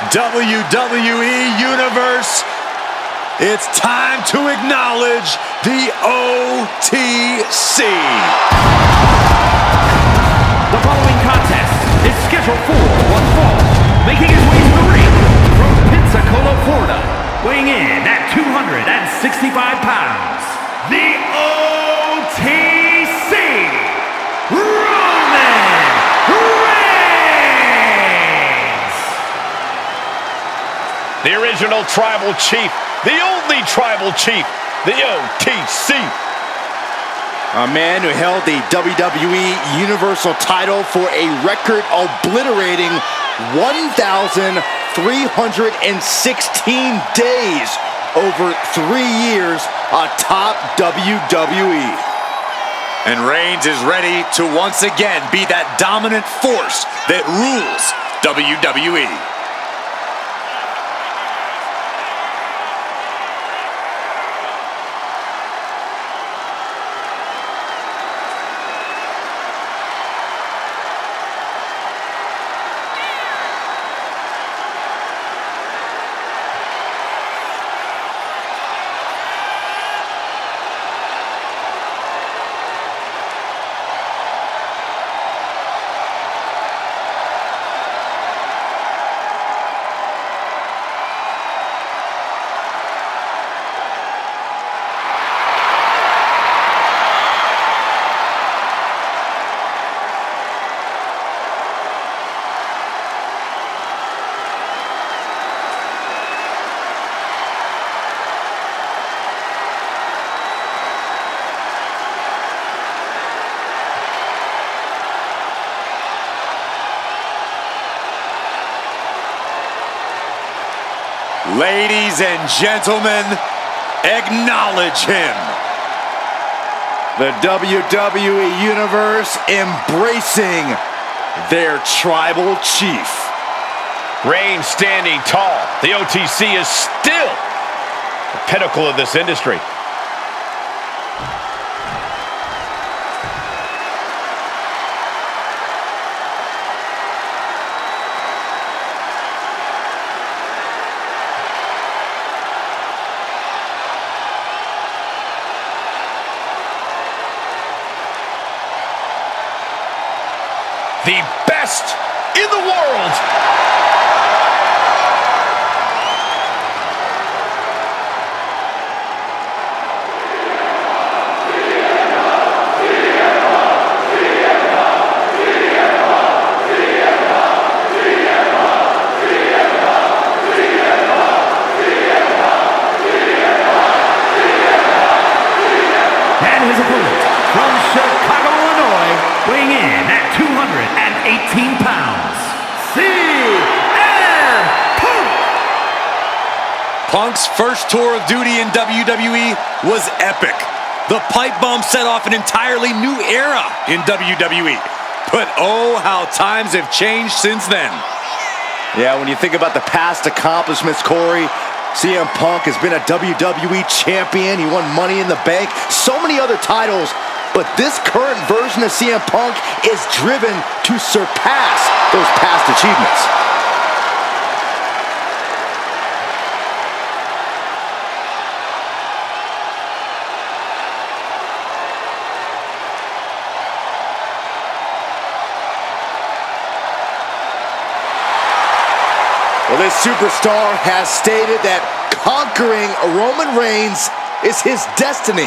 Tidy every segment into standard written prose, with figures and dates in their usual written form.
WWE Universe, it's time to acknowledge the OTC. The following contest is scheduled for one fall, making his way to the ring from Pensacola, Florida, weighing in at 265 pounds, the OTC, Roman Reigns! The original tribal chief, the only tribal chief, the OTC. A man who held the WWE Universal title for a record-obliterating 1,316 days over 3 years atop WWE. And Reigns is ready to once again be that dominant force that rules WWE. Ladies and gentlemen, acknowledge him. The WWE Universe embracing their tribal chief. Reigns standing tall. The OTC is still the pinnacle of this industry. The best in the world. And his opponent from Chicago, Illinois, weighing in at 218 pounds, CM Punk! Punk's first tour of duty in WWE was epic. The pipe bomb set off an entirely new era in WWE. But oh, how times have changed since then. Yeah, when you think about the past accomplishments, Corey, CM Punk has been a WWE champion. He won Money in the Bank, so many other titles. But this current version of CM Punk is driven to surpass those past achievements. Well, this superstar has stated that conquering Roman Reigns is his destiny.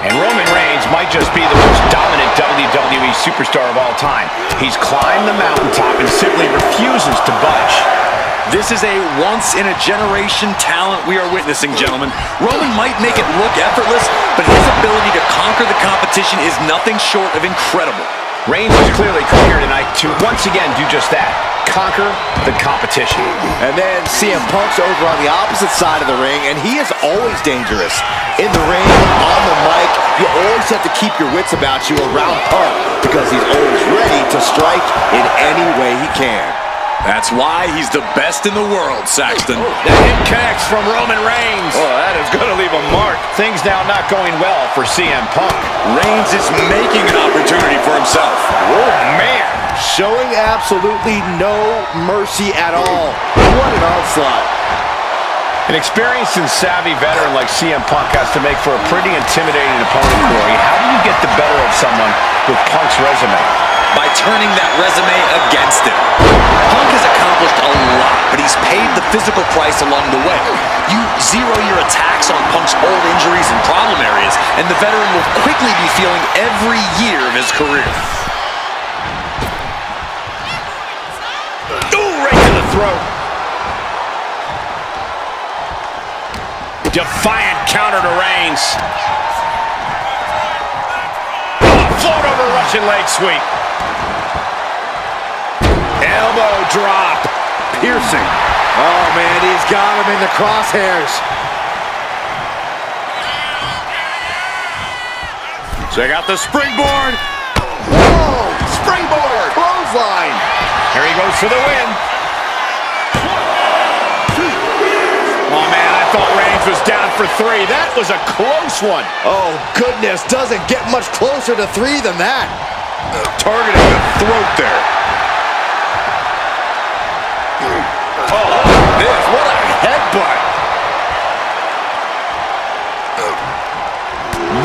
And Roman Reigns might just be the most dominant WWE superstar of all time. He's climbed the mountaintop and simply refuses to budge. This is a once-in-a-generation talent we are witnessing, gentlemen. Roman might make it look effortless, but his ability to conquer the competition is nothing short of incredible. Reigns is clearly come here tonight to once again do just that. Conquer the competition. And then CM Punk's over on the opposite side of the ring, and he is always dangerous. In the ring, on the mic, you always have to keep your wits about you around Punk because he's always ready to strike in any way he can. That's why he's the best in the world, Saxton. The hit connects from Roman Reigns. Oh, that is going to leave a mark. Things now not going well for CM Punk. Reigns is making an opportunity for himself. Oh, man. Showing absolutely no mercy at all. What an onslaught. An experienced and savvy veteran like CM Punk has to make for a pretty intimidating opponent, Corey. How do you get the better of someone with Punk's resume? By turning that resume against him. Punk has accomplished a lot, but he's paid the physical price along the way. You zero your attacks on Punk's old injuries and problem areas, and the veteran will quickly be feeling every year of his career. Ooh, right to the throat. Defiant counter to Reigns. Float over Russian leg sweep. Elbow drop. Piercing. Oh, man, he's got him in the crosshairs. Check out the springboard. Whoa! Springboard! Clothesline! Here he goes for the win. Oh, man, I thought Reigns was down for 3. That was a close one. Oh, goodness, doesn't get much closer to 3 than that. Targeting the throat there. Oh, this, what a headbutt.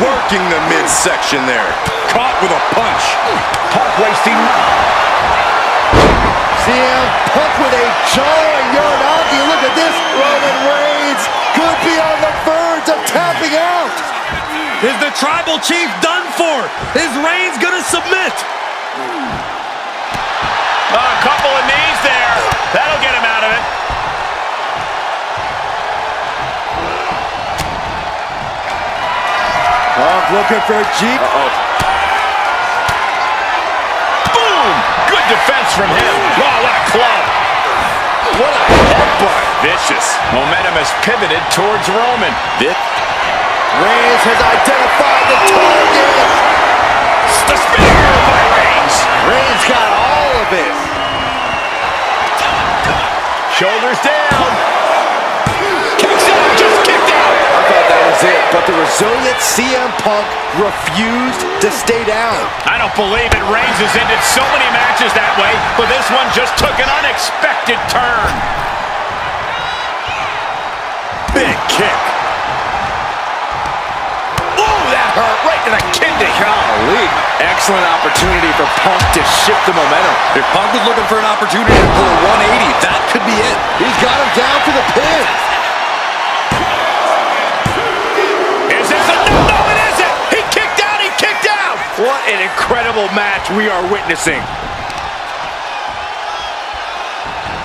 Working the midsection there. Caught with a punch. Punk wasting. CM Punk with a jarring Uranagi. Look at this. Roman Reigns could be on the verge of tapping out. Is the tribal chief done for? Is Reigns gonna submit? A couple of knees there. That'll get him out of it. Punk looking for a Jeep. Boom! Good defense from him. Wow, what a club. What a headbutt. Vicious. Momentum has pivoted towards Roman. Reigns has identified the target. The spear by Reigns. Reigns got all of it. Shoulders down. Kicks out, just kicked out. I thought that was it, but the resilient CM Punk refused to stay down. I don't believe it. Reigns has ended so many matches that way, but this one just took an unexpected turn. Big kick. Ooh, that hurt right to the kidney. Golly. Excellent opportunity for Punk to shift the momentum. If Punk was looking for an opportunity to pull a 180, that could be it. He's got him down to the pin. Is this a no, it isn't. He kicked out, he kicked out. What an incredible match we are witnessing.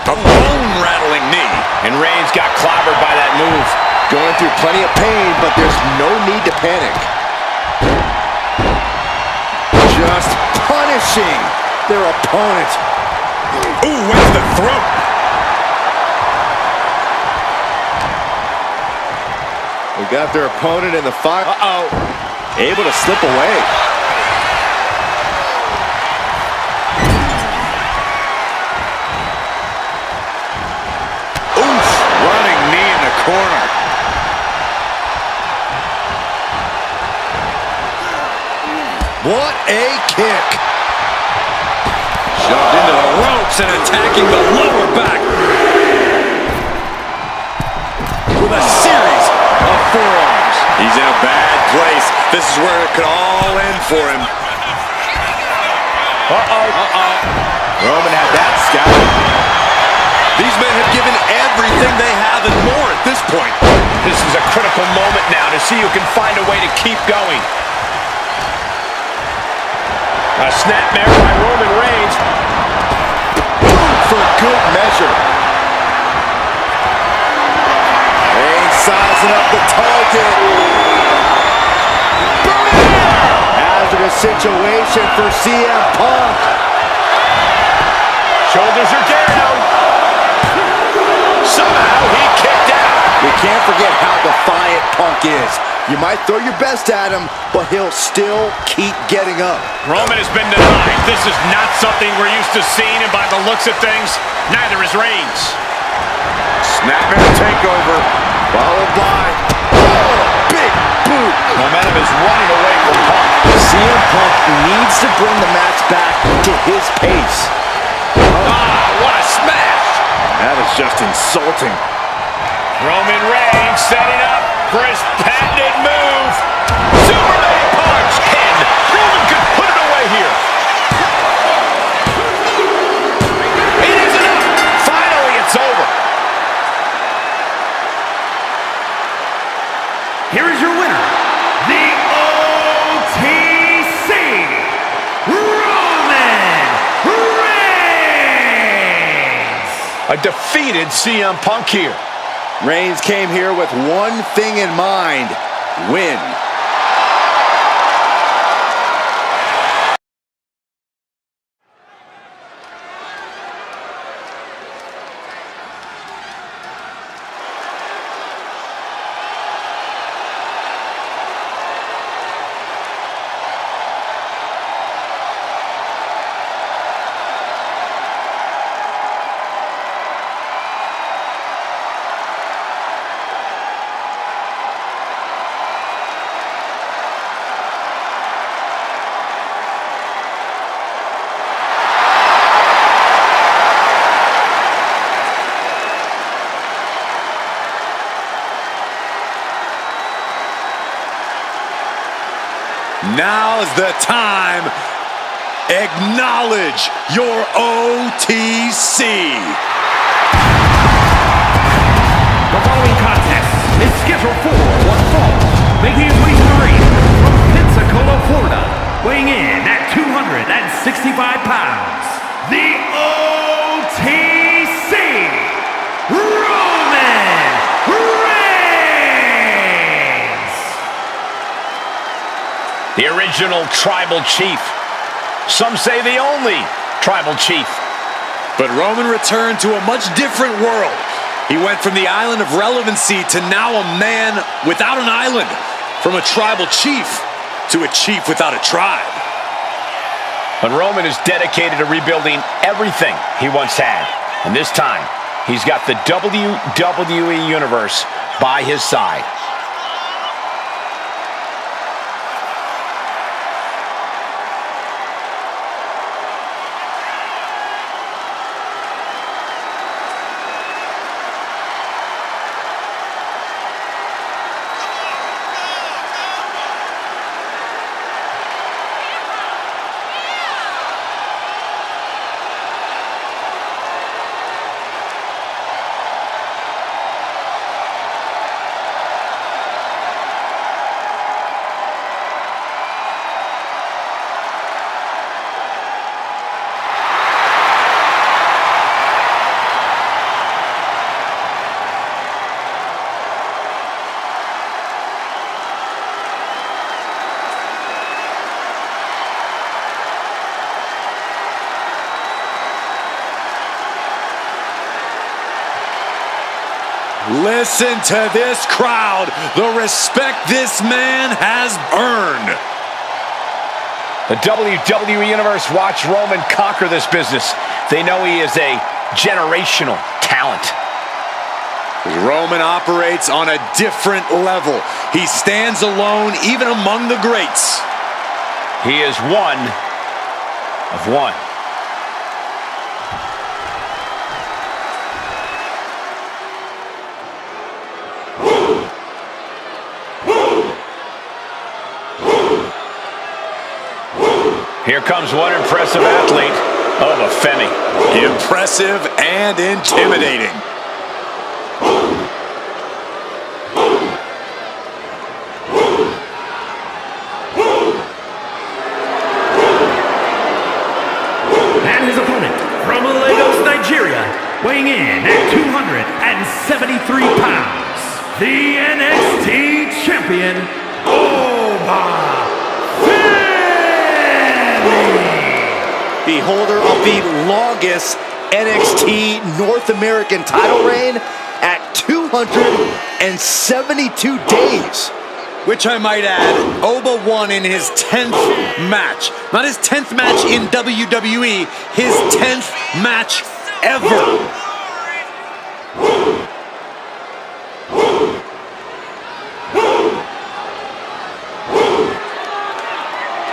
A bone-rattling knee. And Reigns got clobbered by that move. Going through plenty of pain, but there's no need to panic. Just punishing their opponent. Ooh, went to the throat. We got their opponent in the fight. Able to slip away. Oof, running knee in the corner. What a kick. Shoved into the ropes and attacking the lower back. With a series of forearms. He's in a bad place. This is where it could all end for him. Roman had that scouted. These men have given everything they have and more at this point. This is a critical moment now to see who can find a way to keep going. A snapmare by Roman Reigns. For good measure. Reigns sizing up the target. Hazardous situation for CM Punk. Shoulders are down. Somehow he kicked out. We can't forget how defiant Punk is. You might throw your best at him, but but he'll still keep getting up. Roman has been denied. This is not something we're used to seeing, and by the looks of things, neither is Reigns. Snapmare takeover, followed by big boot. Momentum is running away from Punk. CM Punk needs to bring the match back to his pace. What a smash! That is just insulting. Roman Reigns setting up for his patented move. Superman punch! And Roman could put it away here. It is enough! Finally, it's over. Here is your winner, the OTC, Roman Reigns! A defeated CM Punk here. Reigns came here with one thing in mind: win. Now's the time. Acknowledge your OTC. The following contest is scheduled for one fall, making his way to the ring from Pensacola, Florida, weighing in at 265 pounds, the OTC, Roman Reigns! The original tribal chief. Some say the only tribal chief. But Roman returned to a much different world. He went from the island of relevancy to now a man without an island. From a tribal chief to a chief without a tribe. But Roman is dedicated to rebuilding everything he once had. And this time, he's got the WWE Universe by his side. Listen to this crowd, the respect this man has earned. The WWE Universe watched Roman conquer this business. They know he is a generational talent. Roman operates on a different level. He stands alone even among the greats. He is one of one. Here comes one impressive athlete. Oh, the Femi. Impressive and intimidating. And his opponent from Lagos, Nigeria, weighing in at 273 pounds, the NXT champion, Oba. The holder of the longest NXT North American title reign at 272 days. which I might add, Oba won in his 10th match. Not his 10th match in WWE, his 10th match ever.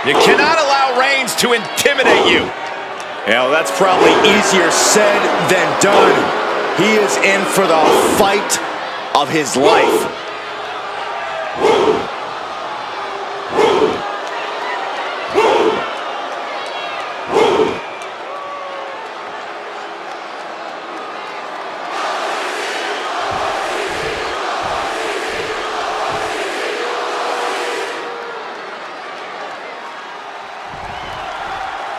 You cannot allow Reigns to intimidate you. Yeah, well, that's probably easier said than done. He is in for the fight of his life.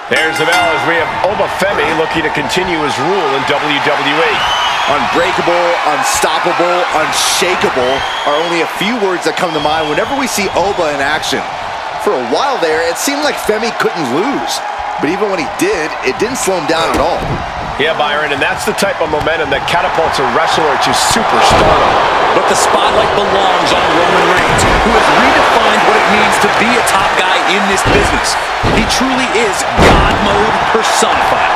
There's the bell as we have Oba Femi looking to continue his rule in WWE. Unbreakable, unstoppable, unshakable are only a few words that come to mind whenever we see Oba in action. For a while there, it seemed like Femi couldn't lose. But even when he did, it didn't slow him down at all. Yeah, Byron, and that's the type of momentum that catapults a wrestler to superstardom. But the spotlight belongs on Roman Reigns, who has redefined what it means to be a top guy in this business. He truly is God mode personified.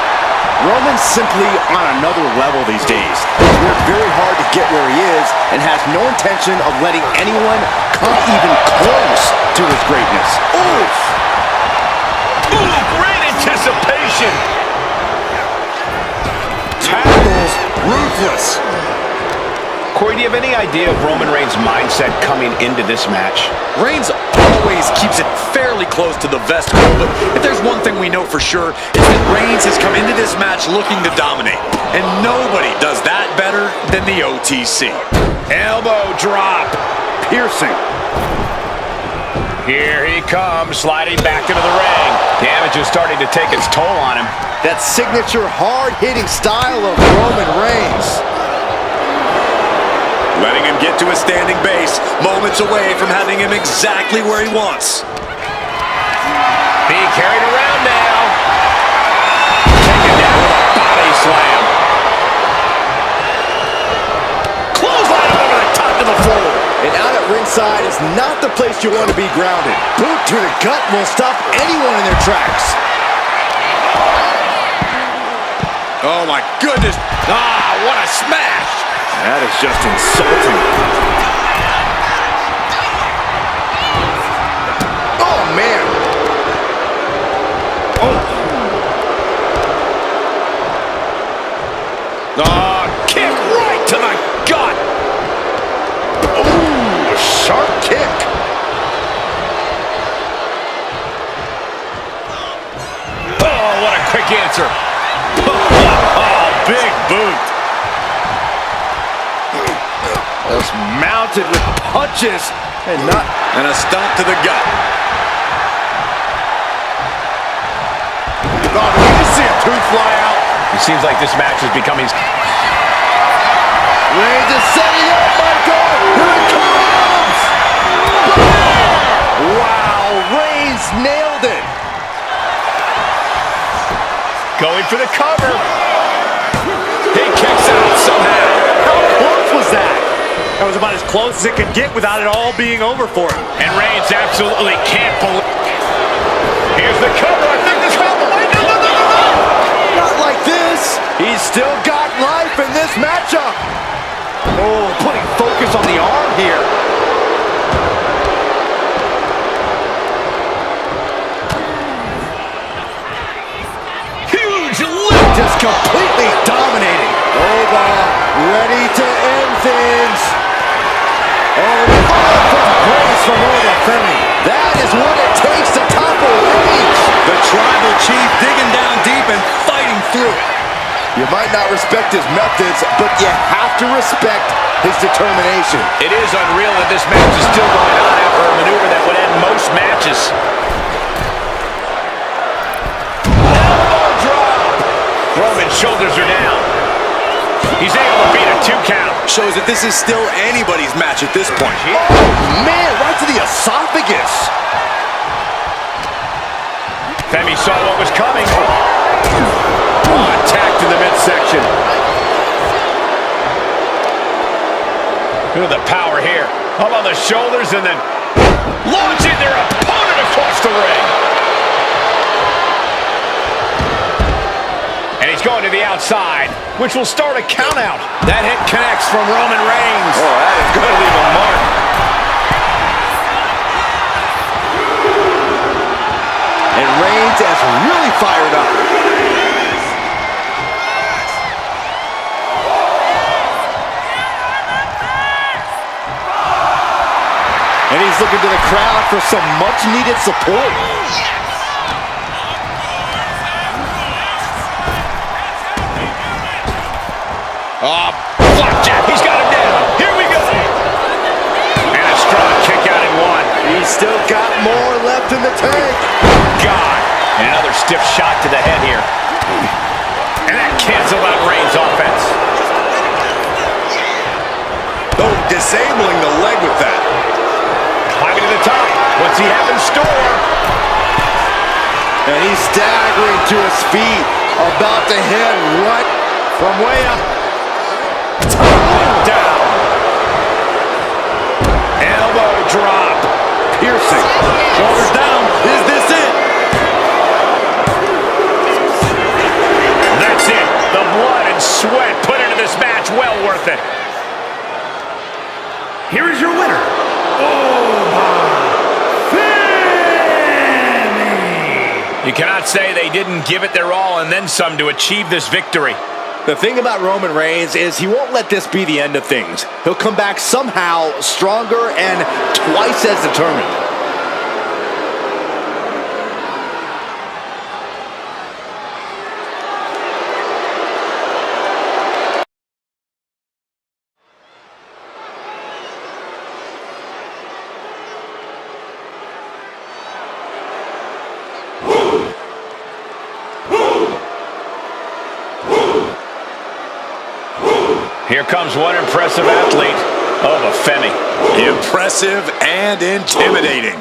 Roman's simply on another level these days. He's worked very hard to get where he is and has no intention of letting anyone come even close to his greatness. Oof! Ooh, great anticipation! Tackles ruthless. Corey, do you have any idea of Roman Reigns' mindset coming into this match? Reigns always keeps it fairly close to the vest hole, but if there's one thing we know for sure, it's that Reigns has come into this match looking to dominate. And nobody does that better than the OTC. Elbow drop. Piercing. Here he comes, sliding back into the ring. Damage is starting to take its toll on him. That signature hard-hitting style of Roman Reigns. Letting him get to a standing base, moments away from having him exactly where he wants. Being carried around now. Taken down with a body slam. Clothesline over the top of the floor. And out at ringside is not the place you want to be grounded. Boot to the gut will stop anyone in their tracks. Oh my goodness. Ah, what a smash. That is just insulting. Oh, man. Kick right to the gut. Ooh, a sharp kick. Oh, what a quick answer. Oh, big boot. Just mounted with punches and a stomp to the gut. Oh, did you see a tooth fly out? It seems like this match is becoming... Reigns is setting up, Michael. Here it comes. Wow, Reigns nailed it. Going for the cover. He kicks out somehow. How close was that? That was about as close as it could get without it all being over for him. And Reigns absolutely can't believe... Here's the cover. I think this happened. Not like this. He's still got life in this matchup. Oh, putting focus on the arm here. Huge lift. Just completely dominating. Oba ready to end things. Oh, grace from Oba Femi. That is what it takes to topple Reigns. The tribal chief digging down deep and fighting through it. You might not respect his methods, but you have to respect his determination. It is unreal that this match is still going on after a maneuver that would end most matches. Elbow drop. Roman's shoulders are down. He's able to beat a 2 count. Shows that this is still anybody's match at this point. Oh, man, right to the esophagus. Femi saw what was coming. Attacked in the midsection. Look at the power here. How about the shoulders and then Launching their opponent across the ring. And he's going to the outside, which will start a count out. That hit connects from Roman Reigns. Oh, that is going to leave a mark. And Reigns has really fired up. And he's looking to the crowd for some much-needed support. Oh, flapjack. He's got him down. Here we go. And a strong kick out in one. He's still got more left in the tank. God. And another stiff shot to the head here. And that canceled out Reigns' offense. Oh, disabling the leg with that. Climbing to the top. What's he have in store? And he's staggering to his feet. About to hit right from way up. Down. Elbow drop. Piercing. Shoulders down. Is this it? That's it. The blood and sweat put into this match. Well worth it. Here is your winner. You cannot say they didn't give it their all and then some to achieve this victory. The thing about Roman Reigns is he won't let this be the end of things. He'll come back somehow stronger and twice as determined. Here comes one impressive athlete. Oh, the Femi. Impressive and intimidating.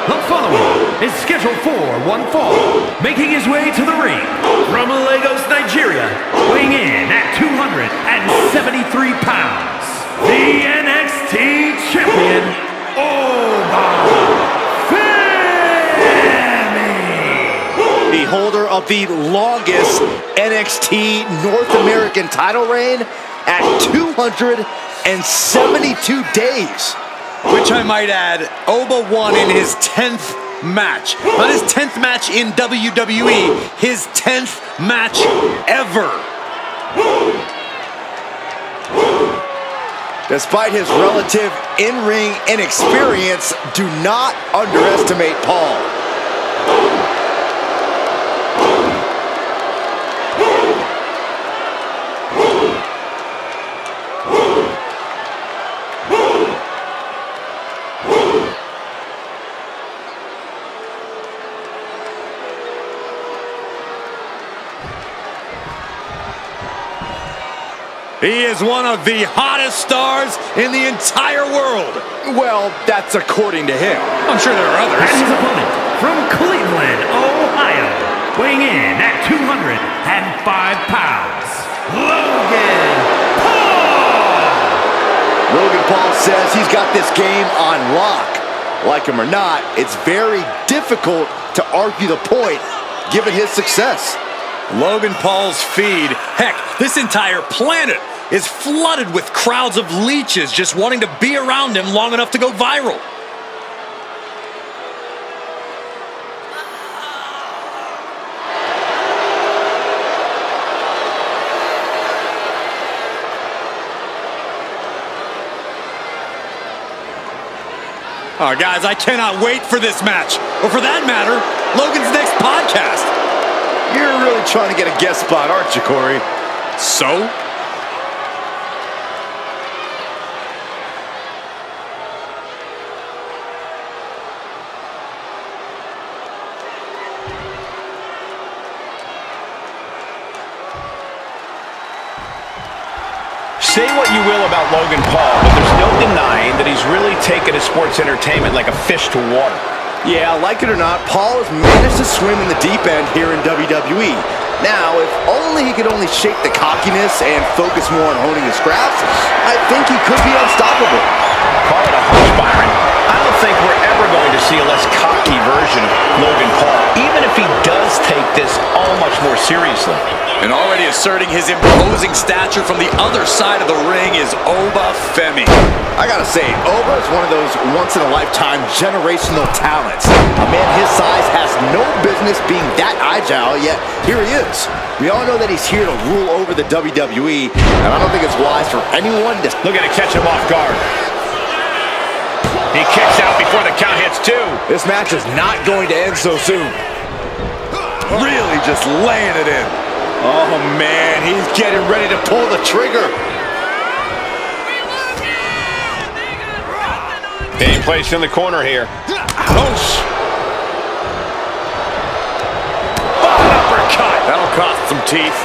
The following is scheduled for one fall, making his way to the ring from Lagos, Nigeria, weighing in at 273 pounds, the NXT champion, Femi. The holder of the longest NXT North American title reign at 272 days. Which I might add, Oba won in his 10th match. Not his 10th match in WWE, his 10th match ever. Despite his relative in-ring inexperience, do not underestimate Paul. He is one of the hottest stars in the entire world. Well, that's according to him. I'm sure there are others. And his opponent from Cleveland, Ohio, weighing in at 205 pounds, Logan Paul. Logan Paul says he's got this game on lock. Like him or not, it's very difficult to argue the point given his success. Logan Paul's feed, heck, this entire planet is flooded with crowds of leeches just wanting to be around him long enough to go viral. Oh, guys, I cannot wait for this match. Or for that matter, Logan's next podcast. You're really trying to get a guest spot, aren't you, Corey? So? Say what you will about Logan Paul, but there's no denying that he's really taken his sports entertainment like a fish to water. Yeah, like it or not, Paul has managed to swim in the deep end here in WWE. Now, if only he could only shake the cockiness and focus more on honing his scraps, I think he could be unstoppable. Call it a hunch, Byron. I don't think we're ever going to see a less cocky version of Logan Paul, even if he does take this all much more seriously. And already asserting his imposing stature from the other side of the ring is Oba Femi. I gotta say, Oba is one of those once-in-a-lifetime generational talents. A man his size has no business being that agile, yet here he is. We all know that he's here to rule over the WWE, and I don't think it's wise for anyone to... Looking to catch him off guard. He kicks out before the count hits 2. This match is not going to end so soon. Really just laying it in. Oh, man, he's getting ready to pull the trigger. Being placed in the corner here. Ouch. Uppercut. That'll cost some teeth.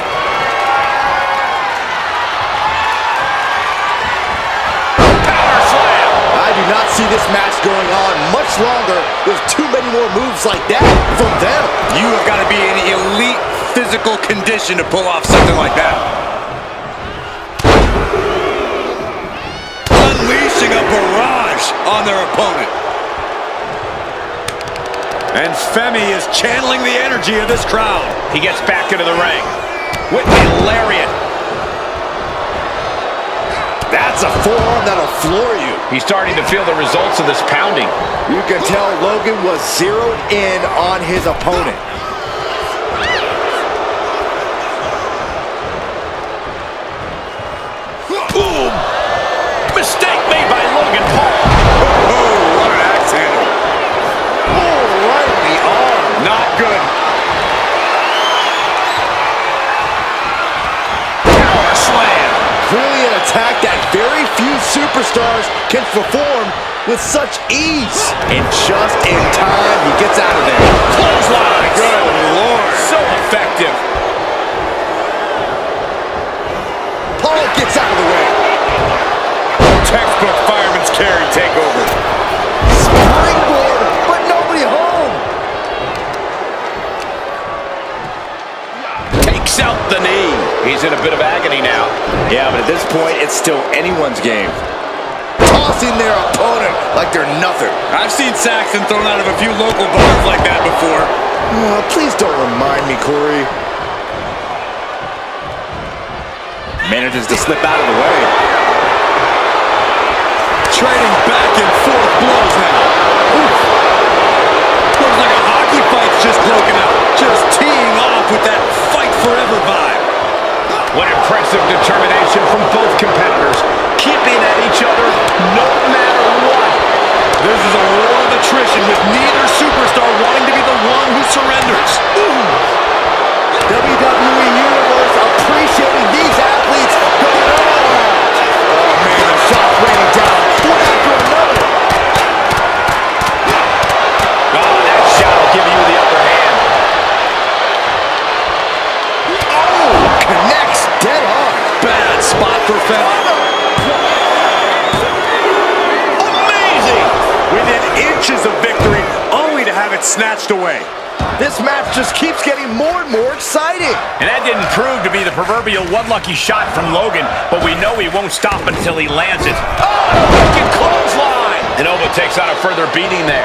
Power slam. I do not see this match going on much longer with too many more moves like that from them. You have got to be in elite physical condition to pull off something like that. Unleashing a barrage on their opponent. And Femi is channeling the energy of this crowd. He gets back into the ring. With the lariat. That's a forearm that'll floor you. He's starting to feel the results of this pounding. You can tell Logan was zeroed in on his opponent. Boom! Mistake made by Logan Paul. Oh, what an axe handle. Oh, right in the arm. Not good. Power slam. Clearly an attack that very few superstars can perform with such ease. And just in time, he gets out of there. Clothesline. Good Lord. So effective. Paul gets out of the way. Textbook fireman's carry takeover. Springboard, but nobody home. Takes out the knee. He's in a bit of agony now. Yeah, but at this point, it's still anyone's game. Tossing their opponent like they're nothing. I've seen Saxton thrown out of a few local bars like that before. Oh, please don't remind me, Corey. Manages to slip out of the way. Trading back and forth blows now. Oof. Looks like a hockey fight's just broken out. Just teeing off with that fight forever vibe. What impressive determination from both competitors, keeping at each other no matter what. This is a war of attrition with neither superstar wanting to be the one who surrenders. WWE Universe appreciating these athletes going all out. Oh, man, the shots raining down, one after another. Oh, that shot will give you the upper hand. Oh, connects dead on. Bad spot for Femi. Amazing! Within inches of victory, only to have it snatched away. This match just keeps getting more and more exciting. And that didn't prove to be the proverbial one lucky shot from Logan, but we know he won't stop until he lands it. Oh, wicked clothesline! And Oba takes out a further beating there.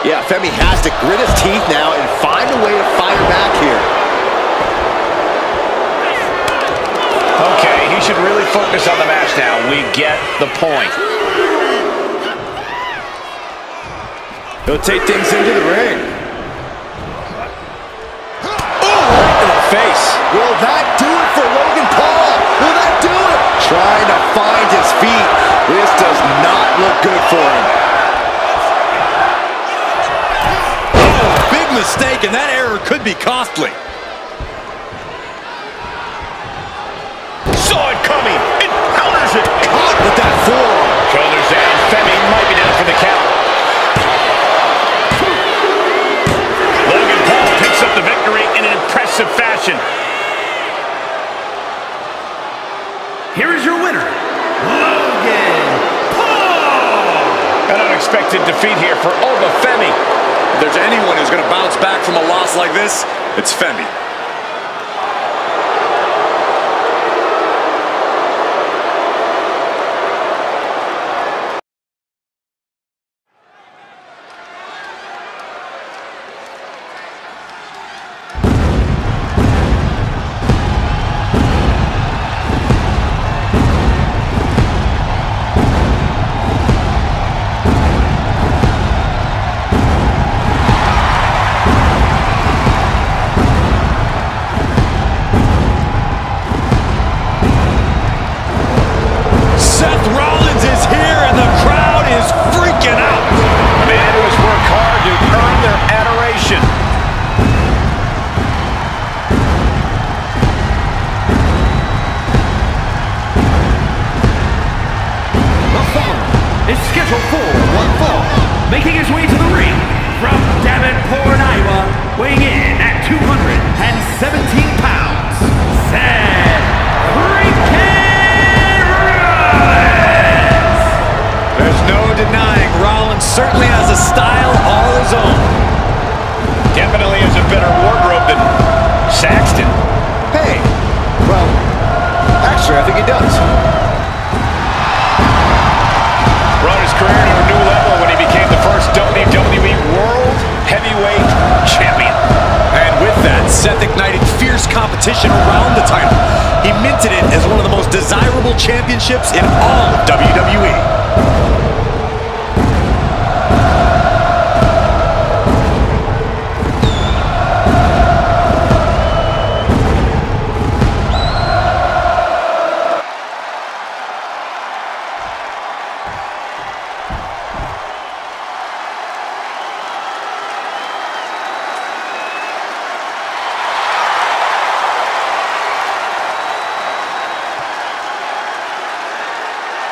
Yeah, Femi has to grit his teeth now and find a way to fire back here. Okay, he should really focus on the match now. We get the point. He'll take things into the ring. Face. Will that do it for Logan Paul? Will that do it? Trying to find his feet. This does not look good for him. Oh, big mistake, and that error could be costly. Saw it coming. It counters it. Caught with that forearm. Shoulders down. Femi might be down for the count. Logan Paul picks up the victory in an impressive fashion. Here is your winner, Logan Paul! An unexpected defeat here for Oba Femi. If there's anyone who's going to bounce back from a loss like this, it's Femi. Making his way to the ring from Davenport, Iowa, weighing in at 217 pounds, Seth freaking Rollins! There's no denying Rollins certainly has a style all his own. Definitely has a better wardrobe than Saxton. Hey, well, actually, I think he does. Brought his career to a new level when he became the first WWE World Heavyweight Champion. And with that, Seth ignited fierce competition around the title. He minted it as one of the most desirable championships in all of WWE.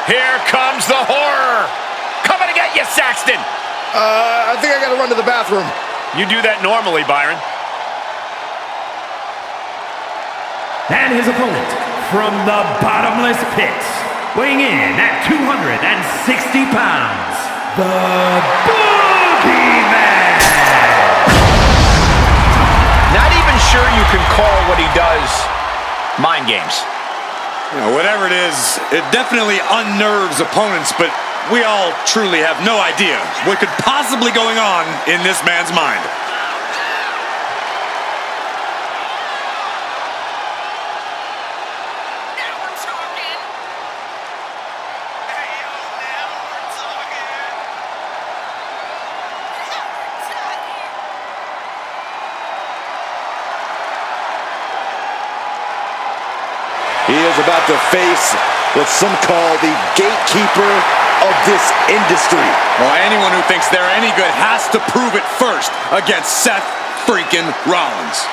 Here comes the horror. Coming to get you, Saxton. I think I gotta run to the bathroom. You do that normally, Byron. And his opponent from the bottomless pits, weighing in at 260 pounds, the Boogeyman. Not even sure you can call what he does mind games. You know, whatever it is, it definitely unnerves opponents, but we all truly have no idea what could possibly going on in this man's mind. Now we're talking. Hey, yo, now we're talking. He is about to face what some call the gatekeeper of this industry. Well, anyone who thinks they're any good has to prove it first against Seth freaking Rollins.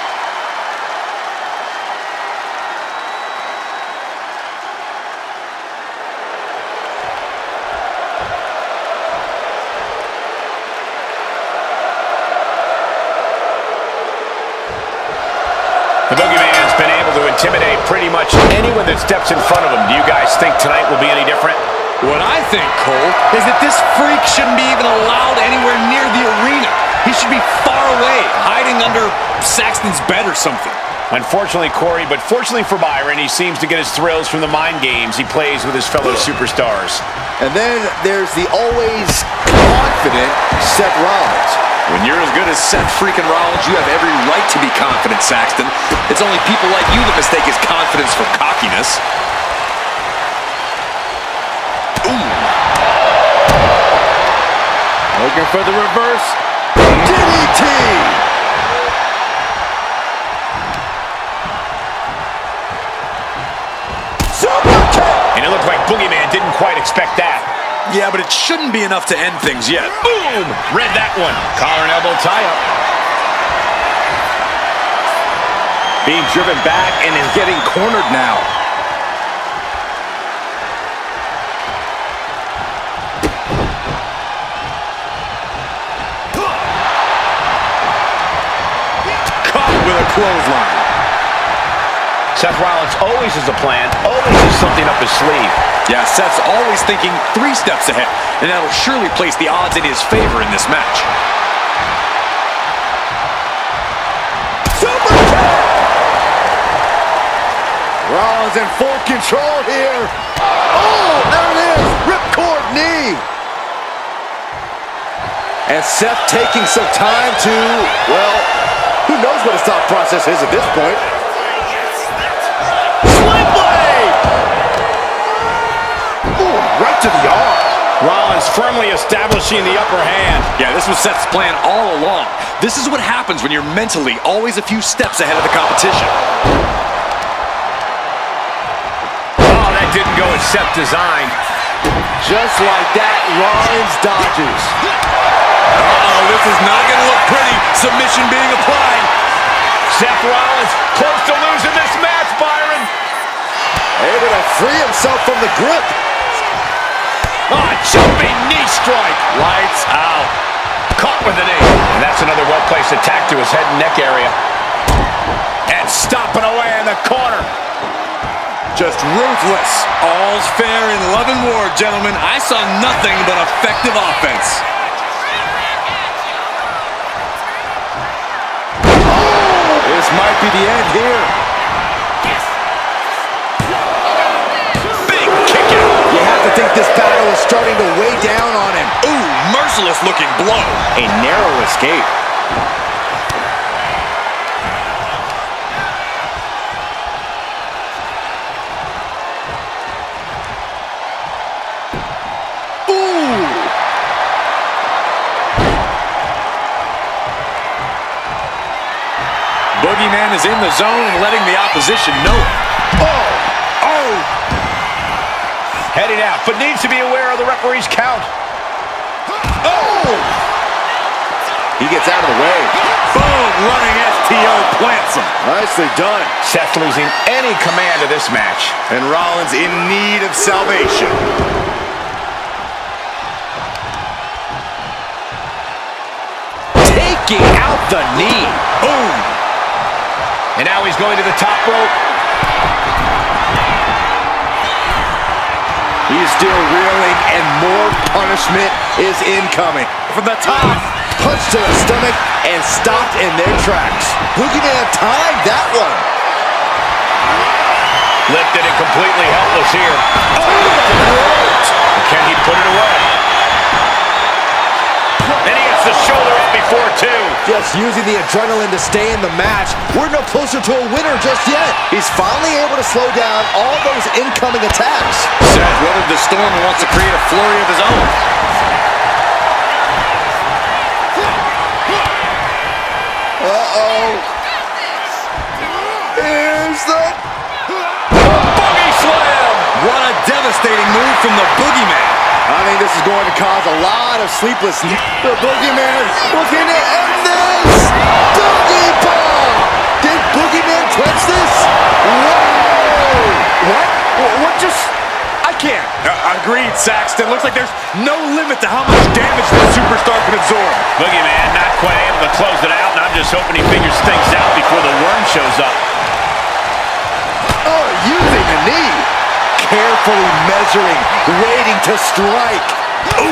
The Boogeyman's been able to intimidate pretty much anyone that steps in front of him. Do you guys think tonight will be any different? What I think, Cole, is that this freak shouldn't be even allowed anywhere near the arena. He should be far away, hiding under Saxton's bed or something. Unfortunately, Corey, but fortunately for Byron, he seems to get his thrills from the mind games he plays with his fellow superstars. And then there's the always confident Seth Rollins. When you're as good as Seth freaking Rollins, you have every right to be confident, Saxton. It's only people like you that mistake his confidence for cockiness. Ooh. Looking for the reverse. DDT! Super kick! And it looked like Boogeyman didn't quite expect that. Yeah, but it shouldn't be enough to end things yet. Boom! Read that one. Collar and elbow tie-up. Being driven back and is getting cornered now. Caught with a clothesline. Seth Rollins always has a plan, always has something up his sleeve. Yeah, Seth's always thinking 3 steps ahead, and that'll surely place the odds in his favor in this match. Rollins in full control here. Oh, there it is. Ripcord knee. And Seth taking some time to, well, who knows what his thought process is at this point. Sling blade! Ooh, right to the arm. Rollins firmly establishing the upper hand. Yeah, this was Seth's plan all along. This is what happens when you're mentally always a few steps ahead of the competition. Oh, that didn't go as Seth designed. Just like that, Rollins dodges. Uh-oh, this is not going to look pretty. Submission being applied. Seth Rollins close to losing this match, Byron. Able to free himself from the grip. Oh, jumping knee strike. Lights out. Caught with the knee. And that's another well-placed attack to his head and neck area. And stomping away in the corner. Just ruthless. All's fair in love and war, gentlemen. I saw nothing but effective offense. This might be the end here. Big kick out. You have to think this battle is starting to weigh down on him. Ooh, merciless looking blow. A narrow escape. Boogeyman is in the zone and letting the opposition know it. Oh! Heading out, but needs to be aware of the referee's count. Oh! He gets out of the way. Boom! Running STO plants him. Nicely done. Seth losing any command of this match. And Rollins in need of salvation. Taking out the knee. Boom! And now he's going to the top rope. He's still reeling, and more punishment is incoming. From the top, punch to the stomach, and stopped in their tracks. Boogeyman timed that one. Lifted and completely helpless here. Can he put it away? And he gets the shoulder up before two. Just using the adrenaline to stay in the match. We're no closer to a winner just yet. He's finally able to slow down all those incoming attacks. Seth weathered the storm and wants to create a flurry of his own. Uh-oh. Here's the... Boogie slam! What a devastating move from the Boogeyman. I think this is going to cause a lot of sleeplessness. The Boogeyman looking to end this. Boogie bomb! Did Boogeyman clinch this? Whoa! What just... I can't. Agreed, Saxton. Looks like there's no limit to how much damage this superstar can absorb. Boogeyman not quite able to close it out, and I'm just hoping he figures things out before the worm shows up. Oh, using the knee. Carefully measuring, waiting to strike. Ooh!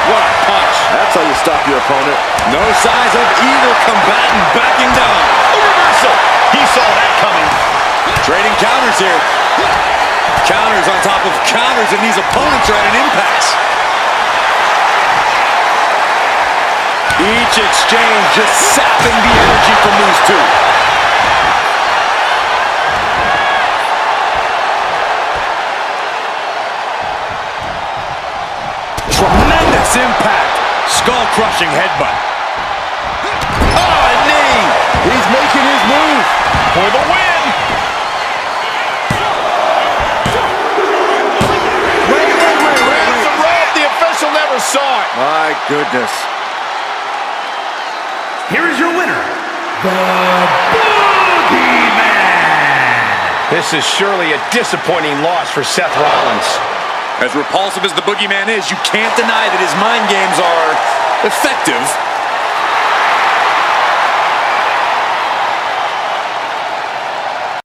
What a punch. That's how you stop your opponent. No signs of either combatant backing down. A reversal! He saw that coming. Trading counters here. Counters on top of counters, and these opponents are at an impasse. Each exchange just sapping the energy from these two. Tremendous impact. Skull-crushing headbutt. Oh, a knee. He's making his move. For the win! Wait. Grabs the rope, the official never saw it. My goodness. Here is your winner, the Boogeyman. This is surely a disappointing loss for Seth Rollins. As repulsive as the Boogeyman is, you can't deny that his mind games are effective.